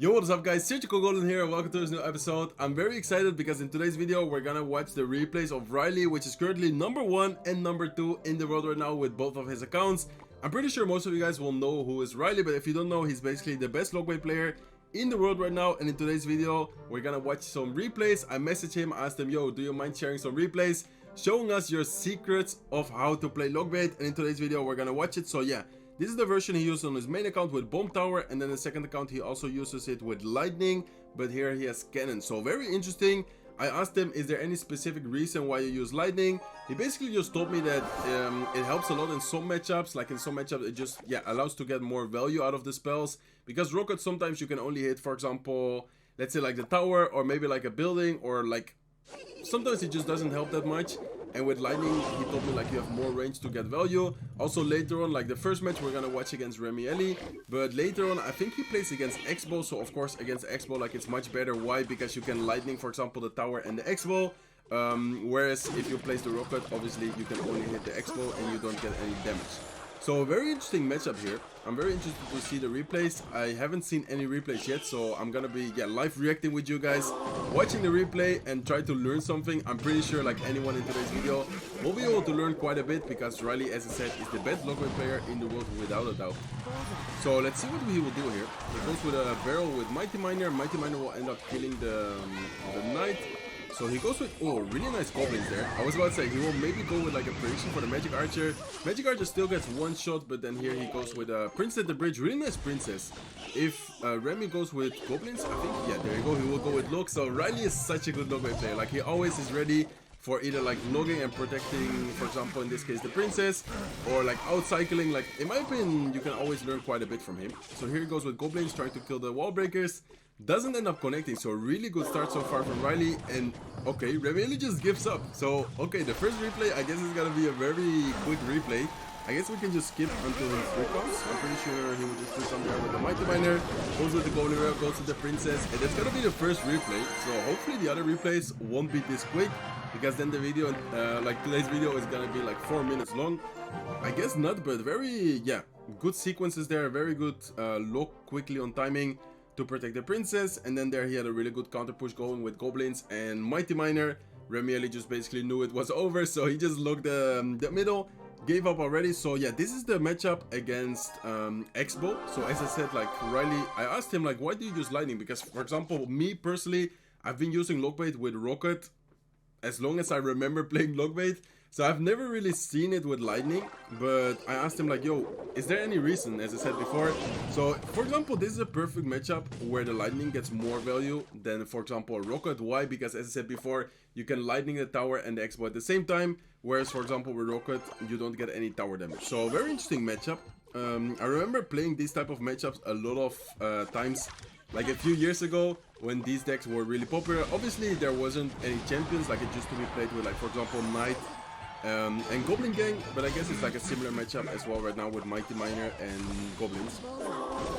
Yo, what is up guys, Surgical Golden here and welcome to this new episode. I'm very excited because in today's video we're gonna watch the replays of Ryley, which is currently number 1 and number 2 in the world right now with both of his accounts. I'm pretty sure most of you guys will know who is Ryley, but if you don't know, he's basically the best logway player in the world right now. And in today's video we're gonna watch some replays. I messaged him, asked him, yo, do you mind sharing some replays, showing us your secrets of how to play logbait, and in today's video we're gonna watch it. So yeah, this is the version he used on his main account with Bomb Tower, and then the second account he also uses it with Lightning, but here he has Cannon. So very interesting. I asked him, is there any specific reason why you use Lightning? He basically just told me that it helps a lot in some matchups. Like in some matchups it just allows to get more value out of the spells, because Rocket sometimes you can only hit, for example, let's say like the tower or maybe like a building, or like sometimes it just doesn't help that much. And with Lightning, he told me like you have more range to get value. Also later on, like the first match we're gonna watch against Ryley, but later on I think he plays against X-Bow. So of course against X-Bow, like it's much better. Why? Because you can Lightning, for example, the tower and the X-Bow. Whereas if you place the Rocket, obviously you can only hit the X-Bow and you don't get any damage. So a very interesting matchup here. I'm very interested to see the replays. I haven't seen any replays yet, so I'm gonna be live reacting with you guys, watching the replay and try to learn something. I'm pretty sure like anyone in today's video will be able to learn quite a bit, because Ryley, as I said, is the best logway player in the world without a doubt. So let's see what he will do here. He goes with a barrel with Mighty Miner. Mighty Miner will end up killing the Knight. So he goes with, oh, really nice goblins there. I was about to say, he will maybe go with like a prediction for the Magic Archer. Magic Archer still gets one shot, but then here he goes with a Prince at the Bridge. Really nice Princess. If Remy goes with goblins, I think, yeah, there you go, he will go with Log. So Ryley is such a good logway player. Like he always is ready for either like logging and protecting, for example in this case the princess, or like out cycling. Like in my opinion, you can always learn quite a bit from him. So here he goes with goblins, trying to kill the wall breakers. Doesn't end up connecting, so really good start so far from Ryley. And okay, Ryley just gives up. So okay, the first replay I guess is gonna be a very quick replay. I guess we can just skip until his recomes. I'm pretty sure he will just do something there with the Mighty Miner, goes with the Goblin, goes with the Princess, and that's gonna be the first replay. So hopefully the other replays won't be this quick, because then the video, like today's video, is gonna be like 4 minutes long. I guess not, but very, good sequences there, very good look quickly on timing to protect the princess. And then there he had a really good counter push going with goblins and Mighty Miner. Ryley just basically knew it was over, so he just looked the middle, gave up already. So yeah, this is the matchup against X-Bow. So as I said, like Ryley, I asked him like, why do you use Lightning? Because for example, me personally, I've been using logbait with Rocket as long as I remember playing logbait. So I've never really seen it with Lightning, but I asked him like, yo, is there any reason, as I said before? So for example, this is a perfect matchup where the Lightning gets more value than, for example, a Rocket. Why? Because as I said before, you can Lightning the tower and the X-Bow at the same time, whereas for example with Rocket, you don't get any tower damage. So very interesting matchup. I remember playing these type of matchups a lot of times, like a few years ago when these decks were really popular. Obviously there wasn't any champions, like it used to be played with, like for example Knight and Goblin Gang, but I guess it's like a similar matchup as well right now with Mighty Miner and Goblins.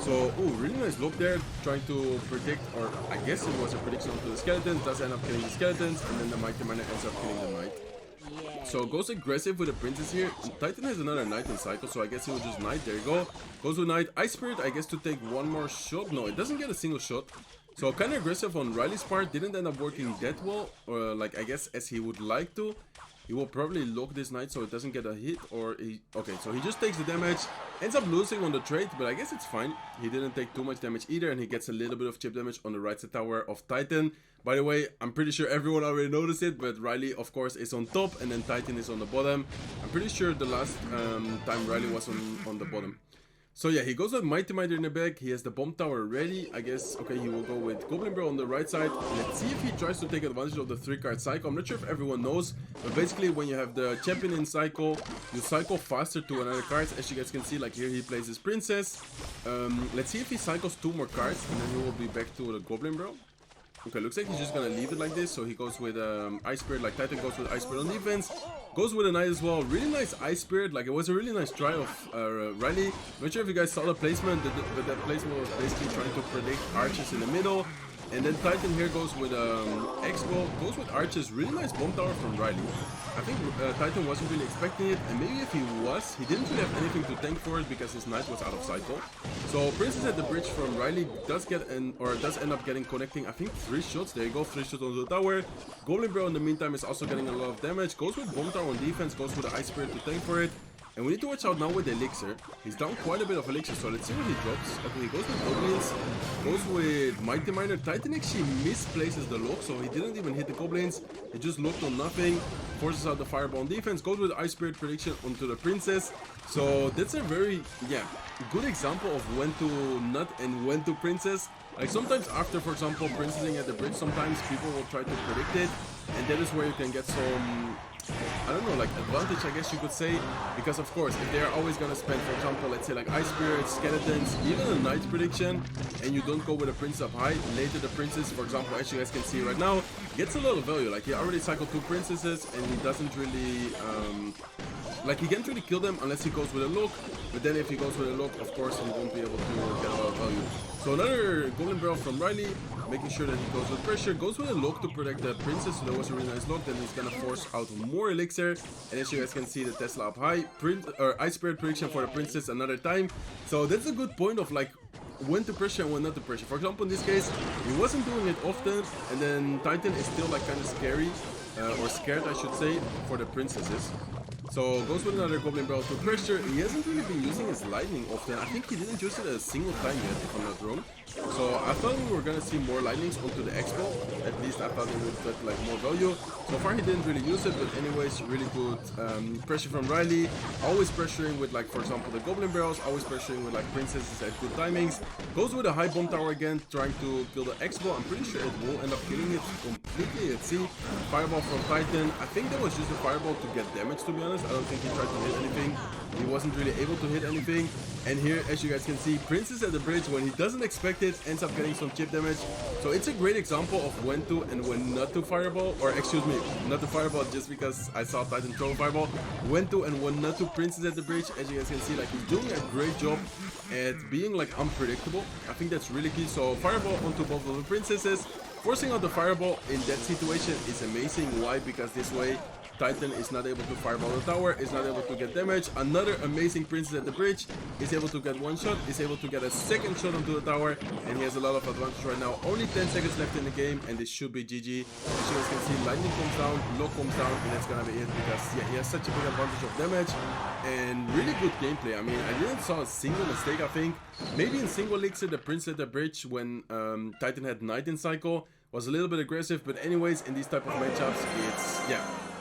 So, oh, really nice look there, trying to predict, or I guess it was a prediction to the skeletons, does end up killing the skeletons, and then the Mighty Miner ends up killing the Knight. So goes aggressive with the princess here. Titan has another Knight in cycle, so I guess he will just Knight. There you go. Goes with Knight. Ice Spirit, I guess, to take one more shot. No, it doesn't get a single shot. So kind of aggressive on Ryley's part. Didn't end up working that well, or like I guess as he would like to. He will probably lock this Knight so it doesn't get a hit, or he... Okay, so he just takes the damage, ends up losing on the trade, but I guess it's fine. He didn't take too much damage either, and he gets a little bit of chip damage on the right side tower of Titan. By the way, I'm pretty sure everyone already noticed it, but Ryley, of course, is on top, and then Titan is on the bottom. I'm pretty sure the last time Ryley was on the bottom. So yeah, he goes with Mighty Miner in the back. He has the bomb tower ready. I guess, okay, he will go with Goblin Bro on the right side. Let's see if he tries to take advantage of the 3-card cycle. I'm not sure if everyone knows, but basically when you have the champion in cycle, you cycle faster to another card. As you guys can see, like here he plays his princess. Let's see if he cycles 2 more cards, and then he will be back to the Goblin Bro. Okay, looks like he's just gonna leave it like this. So he goes with Ice Spirit, like Titan goes with Ice Spirit on defense. Goes with a Knight as well. Really nice Ice Spirit. Like it was a really nice try of Ryley. Not sure if you guys saw the placement, but that placement was basically trying to predict archers in the middle. And then Titan here goes with X-Bow, goes with Arches, really nice bomb tower from Ryley. I think Titan wasn't really expecting it, and maybe if he was, he didn't really have anything to tank for it because his knight was out of cycle. So Princess at the bridge from Ryley does end up getting connecting, I think 3 shots. There you go, 3 shots onto the tower. Goblin Bro in the meantime is also getting a lot of damage, goes with bomb tower on defense, goes with the Ice Spirit to tank for it. And we need to watch out now with the elixir. He's down quite a bit of elixir, so let's see what he drops. Okay, he goes with goblins, goes with mighty miner. Titan actually misplaces the lock, so he didn't even hit the goblins. He just looked on nothing, forces out the fireball on defense, goes with ice spirit prediction onto the princess. So that's a very good example of when to nut and when to princess. Like sometimes after, for example, princessing at the bridge, sometimes people will try to predict it, and that is where you can get some, I don't know, like advantage, I guess you could say, because of course if they're always gonna spend, for example, let's say like ice spirits, skeletons, even a knight prediction, and you don't go with a princess up high, later the princess, for example, as you guys can see right now, gets a lot of value. Like he already cycled 2 princesses and he doesn't really like he can't really kill them unless he goes with a look, but then if he goes with a look, of course he won't be able to get a lot of value. So another golden barrel from Ryley, making sure that he goes with pressure, goes with a lock to protect the princess, so that was a really nice lock. Then he's gonna force out more elixir, and as you guys can see, the Tesla up high, ice spirit prediction for the princess another time. So that's a good point of like when to pressure and when not to pressure. For example, in this case, he wasn't doing it often, and then Titan is still like kind of scary, or scared I should say, for the princesses. So goes with another Goblin Barrel to pressure. He hasn't really been using his lightning often. I think he didn't use it a single time yet, if I'm not wrong. So I thought we were gonna see more lightnings onto the X-Bow. At least I thought it would get like more value. So far he didn't really use it, but anyways, really good pressure from Ryley. Always pressuring with like, for example, the Goblin Barrels. Always pressuring with like princesses at good timings. Goes with a high bomb tower again, trying to kill the X-Bow. I'm pretty sure it will end up killing it completely. Let's see. Fireball from Titan. I think that was just a fireball to get damage, to be honest. I don't think he tried to hit anything. He wasn't really able to hit anything. And here, as you guys can see, Princess at the bridge, when he doesn't expect it, ends up getting some chip damage. So it's a great example of when to and when not to fireball. Or excuse me, not to fireball just because I saw Titan throw a fireball. When to and when not to Princess at the bridge. As you guys can see, like he's doing a great job at being like unpredictable. I think that's really key. So fireball onto both of the princesses. Forcing out the fireball in that situation is amazing. Why? Because this way Titan is not able to fireball the tower, is not able to get damage. Another amazing princess at the bridge is able to get 1 shot, is able to get a 2nd shot onto the tower, and he has a lot of advantage right now. Only 10 seconds left in the game, and this should be GG. As you guys can see, lightning comes down, lock comes down, and that's gonna be it, because yeah, he has such a big advantage of damage and really good gameplay. I mean, I didn't saw a single mistake. I think maybe in single elixir the prince at the bridge when Titan had knight in cycle was a little bit aggressive, but anyways, in these type of matchups, it's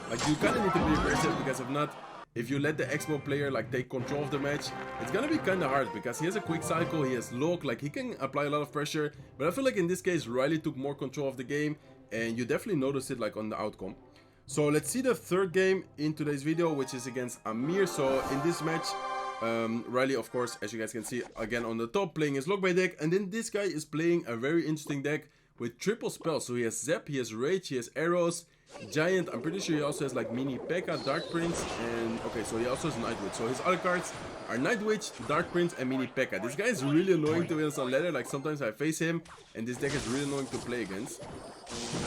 like you kind of need to be aggressive, because if not, if you let the X-Bow player like take control of the match, it's gonna be kind of hard, because he has a quick cycle, he has lock, like he can apply a lot of pressure. But I feel like in this case Ryley took more control of the game, and you definitely notice it like on the outcome. So let's see the 3rd game in today's video, which is against Amir. So in this match, Ryley, of course, as you guys can see, again on the top, playing his Lockbait deck, and then this guy is playing a very interesting deck with triple spells. So he has Zap, he has Rage, he has Arrows, Giant. I'm pretty sure he also has like Mini P.E.K.K.A, Dark Prince, and okay, so he also has Night Witch. So his other cards are Night Witch, Dark Prince, and Mini P.E.K.K.A. This guy is really annoying to be honest on ladder. Like sometimes I face him, and this deck is really annoying to play against.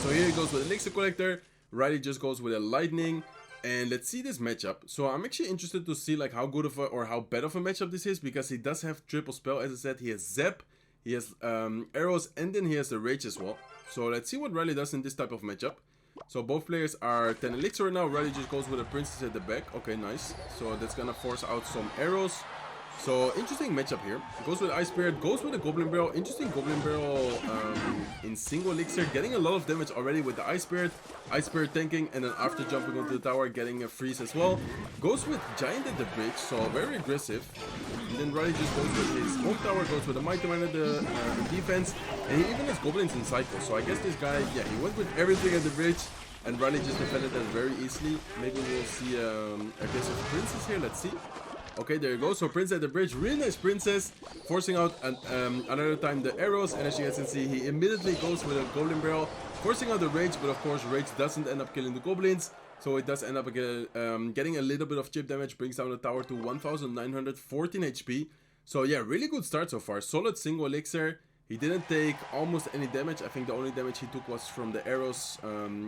So here he goes with Elixir Collector. Ryley just goes with a Lightning. And let's see this matchup. So I'm actually interested to see like how good of a or how bad of a matchup this is, because he does have triple spell. As I said, he has Zap, he has Arrows, and then he has the Rage as well. So let's see what Ryley does in this type of matchup. So both players are 10 elixir right now. Ryley just goes with a princess at the back. Okay, nice. So that's gonna force out some arrows. So interesting matchup here. Goes with Ice Spirit, goes with a Goblin Barrel. Interesting Goblin Barrel in single elixir, getting a lot of damage already with the Ice Spirit tanking, and then after jumping onto the tower, getting a freeze as well. Goes with Giant at the bridge, so very aggressive. And then Ryley just goes with his home tower, goes with a Mighty Miner the defense, and he even has Goblins in cycle. So I guess this guy, yeah, he went with everything at the bridge, and Ryley just defended that very easily. Maybe we'll see I guess a princess here. Let's see. Okay, there you go. So Prince at the bridge, really nice princess, forcing out another time the arrows, and as you guys can see, he immediately goes with a Goblin Barrel, forcing out the Rage, but of course Rage doesn't end up killing the goblins, so it does end up getting a little bit of chip damage, brings down the tower to 1914 HP. So yeah, really good start so far. Solid single elixir, He didn't take almost any damage. I think the only damage he took was from the arrows,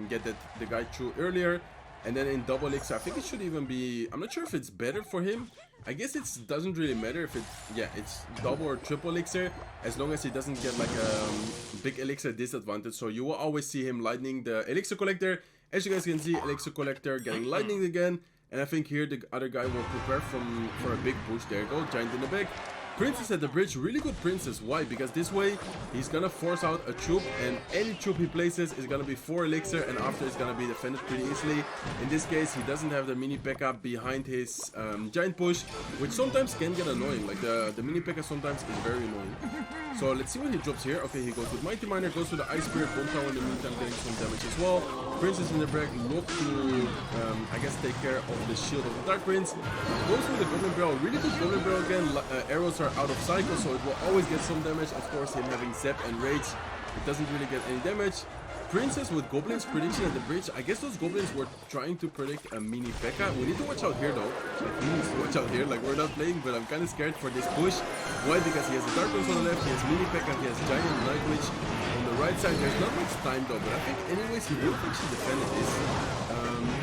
get that the guy threw earlier. And then in double elixir, I think it should even be, I'm not sure if it's better for him. I guess it doesn't really matter if it's double or triple elixir, as long as he doesn't get like a big elixir disadvantage. So you will always see him lightning the elixir collector. As you guys can see, elixir collector getting lightning again. And I think here the other guy will prepare for a big push. There you go, giant in the back. Princess at the bridge, really good princess. Why? Because this way he's gonna force out a troop, and any troop he places is gonna be 4 elixir, and after it's gonna be defended pretty easily. In this case, he doesn't have the mini P.E.K.K.A. behind his giant push, which sometimes can get annoying. Like the mini P.E.K.K.A. sometimes is very annoying. So let's see what he drops here. Okay, he goes with Mighty Miner, goes with the Ice Spirit, Bomb Tower in the meantime, getting some damage as well. Princess in the back, look to, I guess, take care of the shield of the Dark Prince. Goes with the Goblin Barrel, really good Goblin Barrel again. Arrows are out of cycle, so it will always get some damage. Of course, him having Zap and Rage, it doesn't really get any damage. Princess with Goblin's prediction at the bridge. I guess those Goblins were trying to predict a mini P.E.K.K.A. We need to watch out here though. He needs to watch out here. Like, we're not playing, but I'm kind of scared for this push. Why? Because he has the Dark Prince on the left, he has mini P.E.K.K.A., he has Giant Night Witch on the right side. There's not much time though, but I think anyways he would have actually defended this.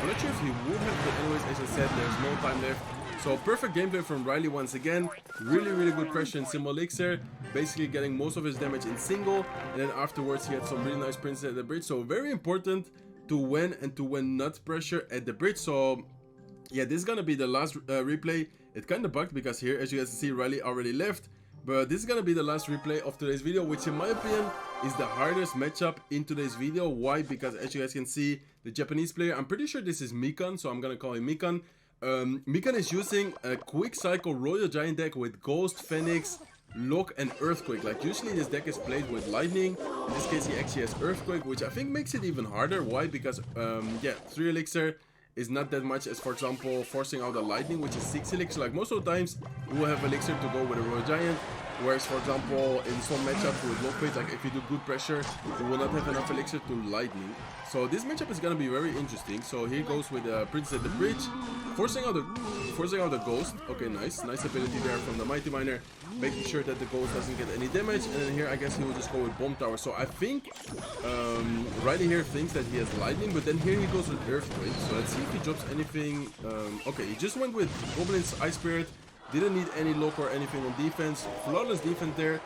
I'm not sure if he would have, but anyways, as I said, there's no time left. So perfect gameplay from Ryley once again. Really good pressure in single elixir, basically getting most of his damage in single, and then afterwards he had some really nice princess at the bridge. So very important to win and to win not pressure at the bridge. So yeah, this is gonna be the last replay. It kind of bugged because here, as you guys see, Ryley already left. But this is gonna be the last replay of today's video, which in my opinion is the hardest matchup in today's video. Why? Because as you guys can see, the Japanese player, I'm pretty sure this is Mikan, so I'm gonna call him Mikan. Mikan is using a quick cycle Royal Giant deck with Ghost, Phoenix, Lock and Earthquake. Like usually this deck is played with Lightning. In this case he actually has Earthquake, which I think makes it even harder. Why? Because yeah, 3 elixir is not that much as, for example, forcing out a Lightning, which is 6 elixir. Like most of the times you will have elixir to go with a Royal Giant, whereas for example in some matchups with low page, like if you do good pressure, you will not have enough elixir to Lightning. So this matchup is gonna be very interesting. So here goes with Princess at the bridge, forcing out the Ghost. Okay, nice ability there from the Mighty Miner, making sure that the Ghost doesn't get any damage. And then here I guess he will just go with Bomb Tower. So I think Ryley here thinks that he has Lightning, but then here he goes with Earthquake. So let's see if he drops anything. Okay, he just went with Goblin's Ice Spirit. Didn't need any lock or anything on defense. Flawless defense there.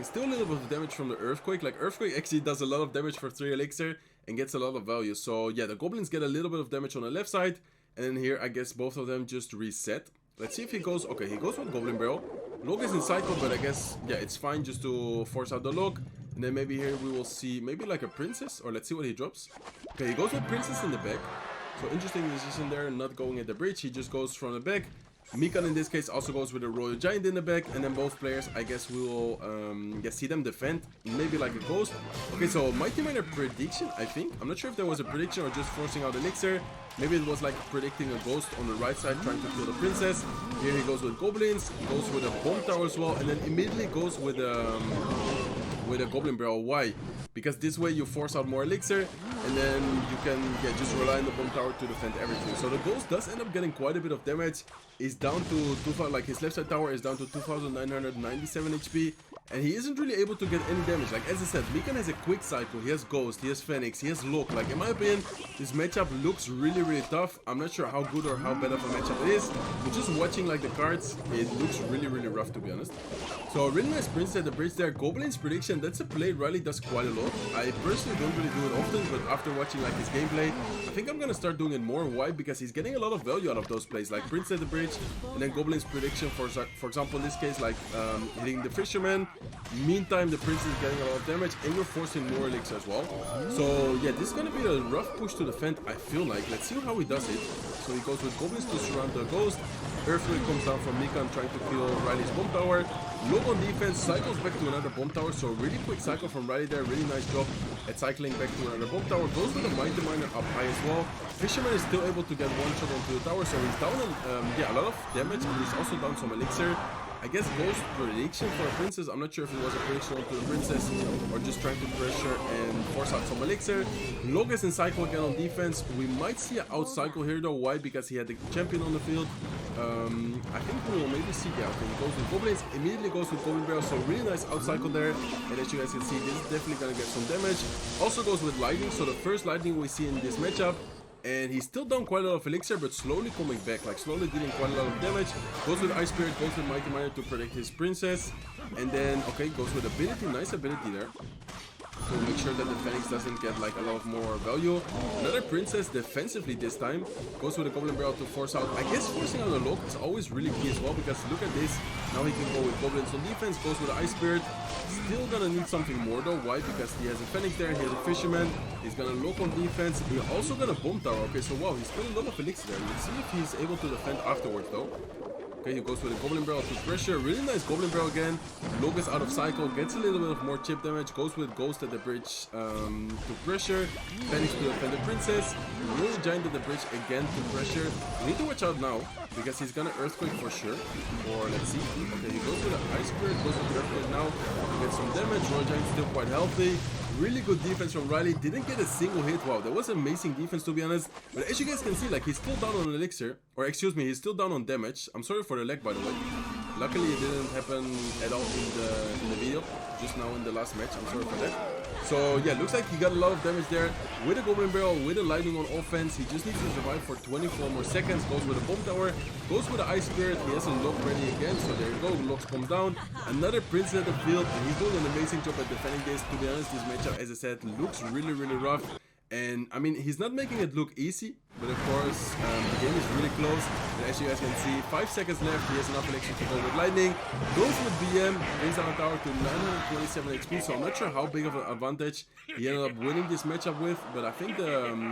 Still a little bit of damage from the Earthquake. Like Earthquake actually does a lot of damage for 3 elixir and gets a lot of value. So yeah, the Goblins get a little bit of damage on the left side. And then here I guess both of them just reset. Let's see if he goes. Okay, he goes with Goblin Barrel. Lock is in cycle, but I guess yeah, it's fine just to force out the lock. And then maybe here we will see maybe like a Princess, or let's see what he drops. Okay, he goes with Princess in the back. So interesting decision there, not going at the bridge. He just goes from the back. Mikan in this case also goes with a Royal Giant in the back, and then both players, I guess we will see them defend, maybe like a Ghost. Okay, so Mighty Miner prediction, I think. I'm not sure if there was a prediction or just forcing out Elixir. Maybe it was like predicting a Ghost on the right side, trying to kill the Princess. Here he goes with Goblins, goes with a Bomb Tower as well, and then immediately goes with a Goblin Barrel. Why? Because this way you force out more Elixir, and then you can just rely on the Bomb Tower to defend everything. So the Ghost does end up getting quite a bit of damage. He's down to 2000, like his left side tower is down to 2997 HP, and he isn't really able to get any damage. Like as I said, Mikan has a quick cycle, he has Ghost, he has Phoenix, he has Lock. Like in my opinion, this matchup looks really tough. I'm not sure how good or how bad of a matchup it is, but just watching like the cards, it looks really rough, to be honest. So really nice Princess at the bridge there. Goblin's prediction, that's a play Ryley does quite a lot. I personally don't really do it often, but after watching like his gameplay, I think I'm gonna start doing it more. Why? Because he's getting a lot of value out of those plays, like Princess at the bridge, and then Goblin's prediction, for example in this case, like hitting the Fisherman. Meantime, the Princess is getting a lot of damage, and you're forcing more Elixir as well. So yeah, this is gonna be a rough push to defend, I feel like. Let's see how he does it. So he goes with Goblins to surround the Ghost. Earthquake comes down from Mikan, trying to kill Ryley's Bomb Tower. Low on defense, cycles back to another Bomb Tower. So really quick cycle from Ryley there, really nice job at cycling back to another Bomb Tower. Goes with a Mighty Miner up high as well. Fisherman is still able to get one shot onto the tower, so he's down yeah, a lot of damage, and he's also down some Elixir. I guess Ghost prediction for a Princess. I'm not sure if it was a prediction onto the Princess or just trying to pressure and force out some Elixir. Log is in cycle again on defense. We might see an out cycle here though. Why? Because he had the champion on the field. I think we will maybe see, yeah, okay, he goes with Goblins, immediately goes with Goblin Barrel, so really nice out cycle there, and as you guys can see, this is definitely gonna get some damage. Also goes with Lightning, so the first Lightning we see in this matchup, and he's still down quite a lot of elixir, but slowly coming back, like slowly dealing quite a lot of damage. Goes with Ice Spirit, goes with Mighty Miner to protect his princess, and then, okay, goes with ability, nice ability there. To make sure that the Phoenix doesn't get like a lot of more value. Another princess defensively this time. Goes with a Goblin Barrel to force out. I guess forcing out a lock is always really key as well, because look at this. Now he can go with Goblins on defense, goes with the Ice Spirit. Still gonna need something more though. Why? Because he has a Phoenix there, he has a Fisherman. He's gonna lock on defense. He's also gonna Bomb Tower. Okay, so wow, he's got a lot of elixir there. Let's see if he's able to defend afterwards though. Okay, he goes with a Goblin Barrel to pressure. Really nice Goblin Barrel again. Locust out of cycle, gets a little bit of more chip damage. Goes with Ghost at the bridge to pressure. Phoenix to defend the princess. Royal Giant at the bridge again to pressure. We need to watch out now, because he's gonna Earthquake for sure. Or let's see. Okay, he goes with the Ice Spirit, goes with the Earthquake now to get some damage. Royal Giant still quite healthy. Really good defense from Ryley. Didn't get a single hit. Wow, that was amazing defense to be honest. But as you guys can see, like he's still down on elixir. Or excuse me, he's still down on damage. I'm sorry for the lag by the way. Luckily it didn't happen at all in the video. Just now in the last match. I'm sorry for that. So yeah, looks like he got a lot of damage there. With a Goblin Barrel, with a Lightning on offense. He just needs to survive for 24 more seconds. Goes with a Bomb Tower. Goes with the Ice Spirit. He has a lock ready again. So there you go. Locks comes down. Another Princess at the field. And he's doing an amazing job at defending this. To be honest, this matchup, as I said, looks really, really rough. And I mean, he's not making it look easy, but of course, the game is really close. And as you guys can see, 5 seconds left. He has enough elixir to go with Lightning. Goes with BM, brings down the tower to 927 HP. So I'm not sure how big of an advantage he ended up winning this matchup with, but I think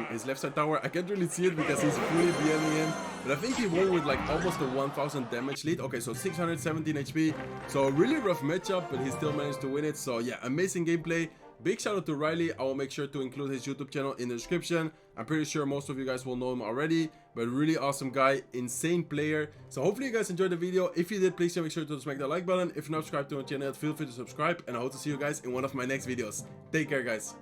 his left side tower, I can't really see it because he's fully BMing in. But I think he won with like almost a 1000 damage lead. Okay, so 617 HP. So a really rough matchup, but he still managed to win it. So yeah, amazing gameplay. Big shout out to Ryley. I will make sure to include his YouTube channel in the description. I'm pretty sure most of you guys will know him already, but really awesome guy, insane player. So hopefully you guys enjoyed the video. If you did, please make sure to smack that like button. If you're not subscribed to my channel, feel free to subscribe, and I hope to see you guys in one of my next videos. Take care, guys.